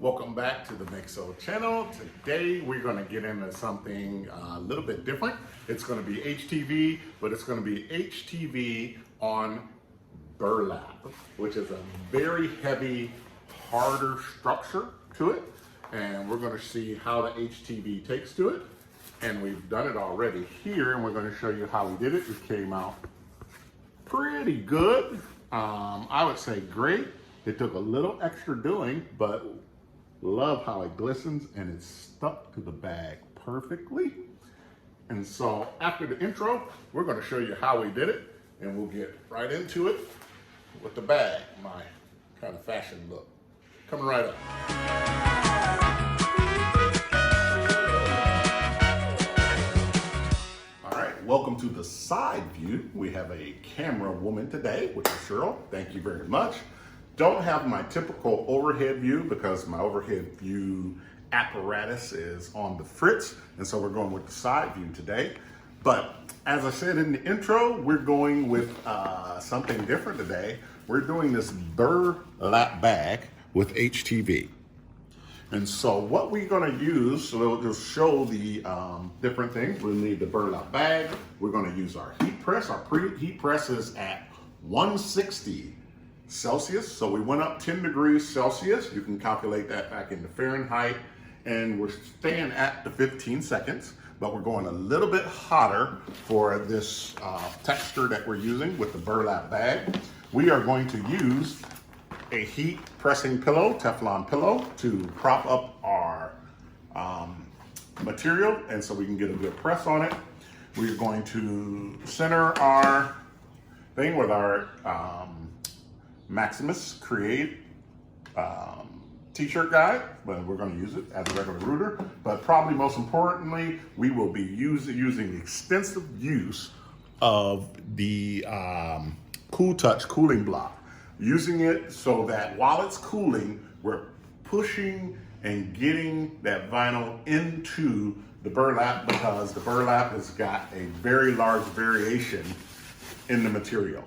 Welcome back to the Makeso channel. Today we're going to get into something a little bit different. It's going to be HTV, but it's going to be HTV on burlap, which is a very heavy, harder structure to it. And we're going to see how the HTV takes to it. And we've done it already here, and we're going to show you how we did it. It came out pretty good. I would say great. It took a little extra doing, but love how it glistens and it's stuck to the bag perfectly. And so after the intro, we're going to show you how we did it, and we'll get right into it with the bag, my kind of fashion look. Coming right up. All right, welcome to the side view. We have a camera woman today, which is Cheryl. Thank you very much. Don't have my typical overhead view because my overhead view apparatus is on the fritz, and so we're going with the side view today. But as I said in the intro, we're going with something different today. We're doing this burlap bag with HTV. And so what we're going to use, so we'll just show the different things. We'll need the burlap bag. We're going to use our heat press. Our heat press is at 160 Celsius. So we went up 10 degrees Celsius. You can calculate that back into Fahrenheit. And we're staying at the 15 seconds, but we're going a little bit hotter for this texture that we're using with the burlap bag. We are going to use a heat pressing pillow, Teflon pillow, to prop up our material, and so we can get a good press on it. We're going to center our thing with our Maximus Create t-shirt guide, but we're going to use it as a regular router. But probably most importantly, we will be using extensive use of the Cool Touch cooling block. Using it so that while it's cooling, we're pushing and getting that vinyl into the burlap, because the burlap has got a very large variation in the material.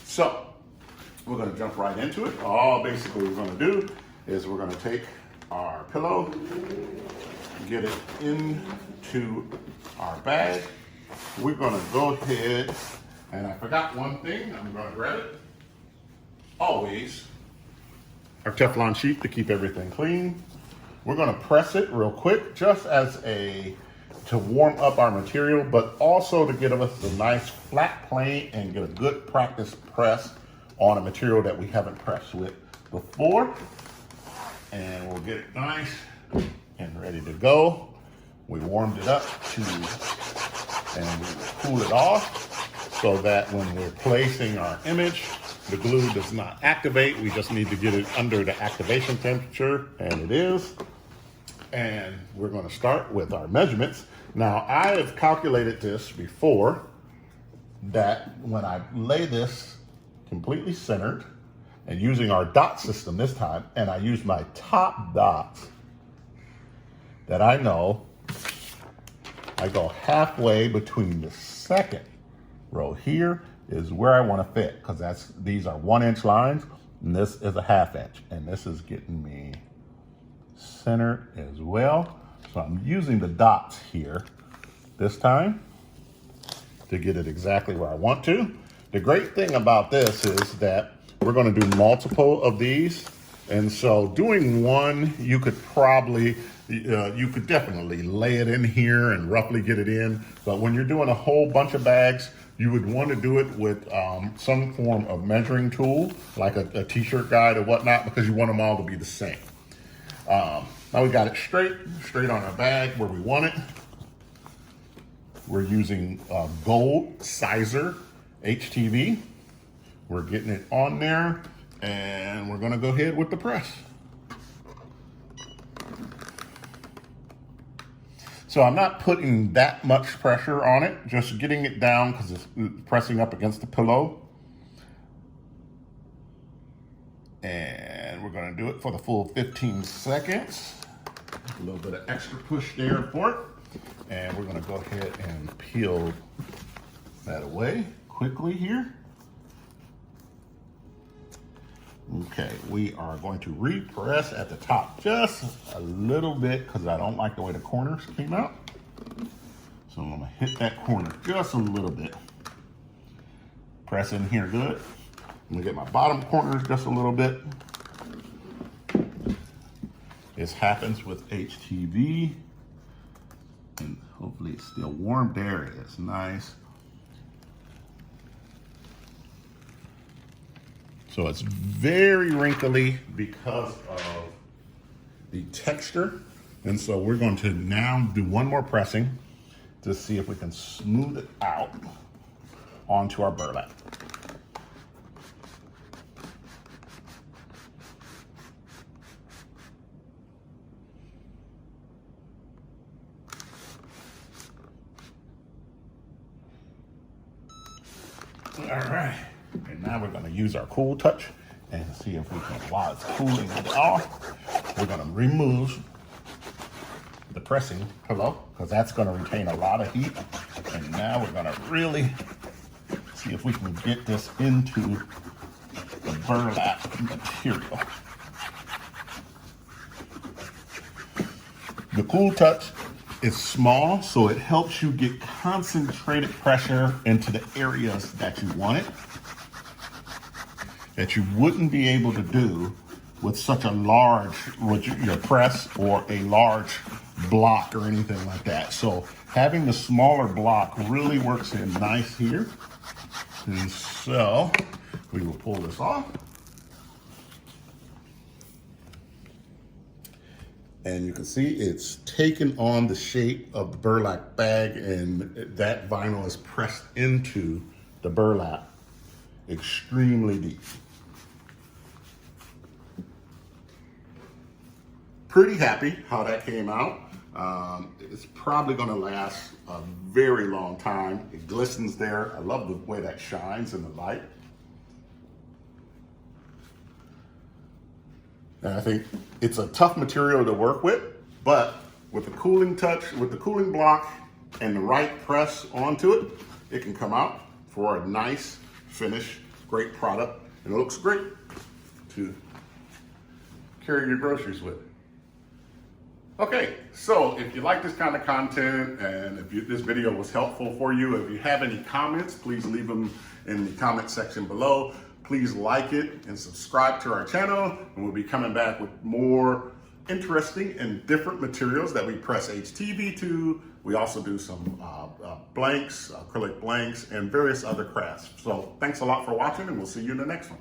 So we're going to jump right into it. All basically we're going to do is we're going to take our pillow, get it into our bag. We're going to go ahead, and I forgot one thing, I'm going to grab it. Always our Teflon sheet to keep everything clean. We're going to press it real quick, just as to warm up our material, but also to give us a nice flat plane and get a good practice press on a material that we haven't pressed with before. And we'll get it nice and ready to go. We warmed it up and we will cool it off so that when we're placing our image, the glue does not activate. We just need to get it under the activation temperature, and it is. And we're going to start with our measurements. Now, I have calculated this before, that when I lay this completely centered and using our dot system this time, and I use my top dots that I know, I go halfway between the second row here is where I want to fit, because these are 1 inch lines and this is a 1/2 inch, and this is getting me centered as well. So I'm using the dots here this time to get it exactly where I want to. The great thing about this is that we're going to do multiple of these, and so doing one, you could probably you could definitely lay it in here and roughly get it in, but when you're doing a whole bunch of bags, you would want to do it with some form of measuring tool, like a t-shirt guide or whatnot, because you want them all to be the same. Now we got it straight on our bag where we want it. We're using gold sizer HTV. We're getting it on there, and we're going to go ahead with the press. So I'm not putting that much pressure on it, just getting it down because it's pressing up against the pillow. And we're going to do it for the full 15 seconds. A little bit of extra push there for it. And we're going to go ahead and peel that away quickly here. Okay, we are going to repress at the top just a little bit because I don't like the way the corners came out. So I'm gonna hit that corner just a little bit. Press in here good. I'm gonna get my bottom corners just a little bit. This happens with HTV. And hopefully it's still warm. There it is, nice. So it's very wrinkly because of the texture. And so we're going to now do one more pressing to see if we can smooth it out onto our burlap. All right, and now we're gonna use our Cool Touch and see if we can, while it's cooling off, we're gonna remove the pressing pillow because that's gonna retain a lot of heat. And now we're gonna really see if we can get this into the burlap material. The Cool Touch is small, so it helps you get concentrated pressure into the areas that you want it, that you wouldn't be able to do with such a large, with your press or a large block or anything like that. So having the smaller block really works in nice here. And so we will pull this off. And you can see it's taken on the shape of the burlap bag, and that vinyl is pressed into the burlap extremely deep. Pretty happy how that came out. It's probably gonna last a very long time. It glistens there. I love the way that shines in the light. And I think it's a tough material to work with, but with the cooling touch, with the cooling block and the right press onto it, it can come out for a nice finish, great product, and it looks great to carry your groceries with. Okay, so if you like this kind of content and if this video was helpful for you, if you have any comments, please leave them in the comment section below. Please like it and subscribe to our channel, and we'll be coming back with more interesting and different materials that we press HTV to. We also do some blanks, acrylic blanks, and various other crafts. So thanks a lot for watching, and we'll see you in the next one.